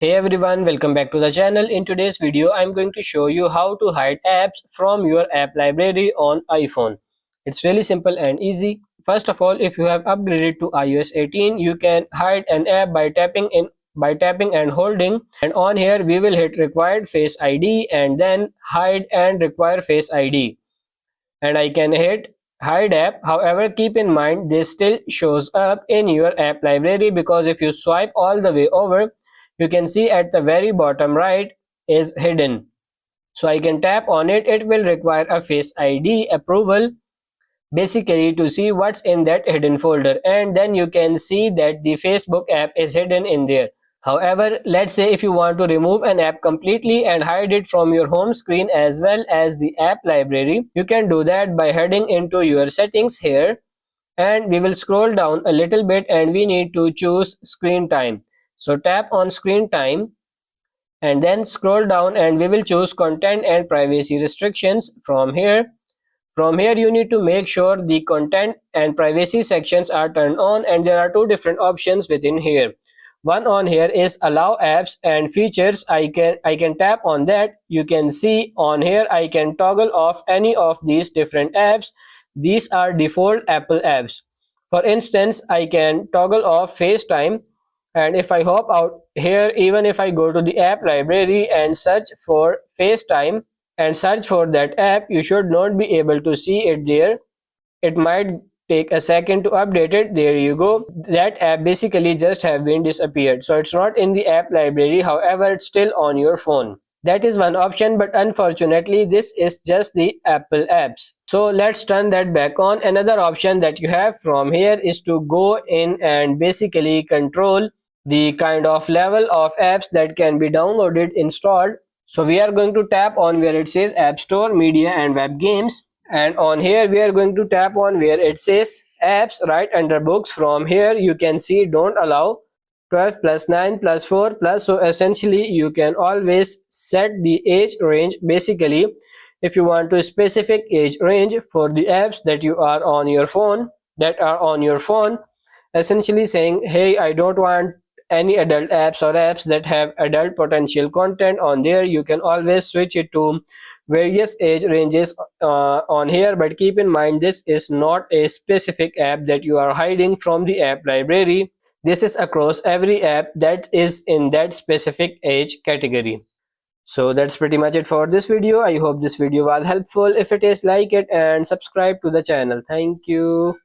Hey everyone, welcome back to the channel. In today's video, I'm going to show you how to hide apps from your app library on iPhone. It's really simple and easy. First of all, if you have upgraded to iOS 18, you can hide an app by tapping and holding. And on here, we will hit required Face ID and then hide and require Face ID. And I can hit hide app. However, keep in mind this still shows up in your app library because if you swipe all the way over, you can see at the very bottom right is hidden. So I can tap on it. It will require a Face ID approval basically to see what's in that hidden folder, and then you can see that the Facebook app is hidden in there. However, let's say if you want to remove an app completely and hide it from your home screen as well as the app library, you can do that by heading into your settings here, and we will scroll down a little bit and we need to choose screen time. So tap on screen time and then scroll down and we will choose content and privacy restrictions from here. From here, you need to make sure the content and privacy sections are turned on, and there are two different options within here. One on here is allow apps and features. I can tap on that. You can see on here I can toggle off any of these different apps. These are default Apple apps. For instance, I can toggle off FaceTime, and if I hop out here, even if I go to the app library and search for FaceTime and search for that app, you should not be able to see it there. It might take a second to update it. There you go. That app basically just have been disappeared. So it's not in the app library. However, it's still on your phone. That is one option, but unfortunately this is just the Apple apps. So let's turn that back on. Another option that you have from here is to go in and basically control the kind of level of apps that can be downloaded, installed. So we are going to tap on where it says App Store, Media and Web Games, and on here we are going to tap on where it says Apps right under Books. From here you can see don't allow 12 plus 9 plus 4 plus. So essentially you can always set the age range. Basically, if you want to specific age range for the apps that you are on your phone, essentially saying, hey, I don't want any adult apps or apps that have adult potential content on there, you can always switch it to various age ranges on here. But keep in mind, this is not a specific app that you are hiding from the app library. This is across every app that is in that specific age category. So that's pretty much it for this video. I hope this video was helpful. If it is, like it and subscribe to the channel. Thank you.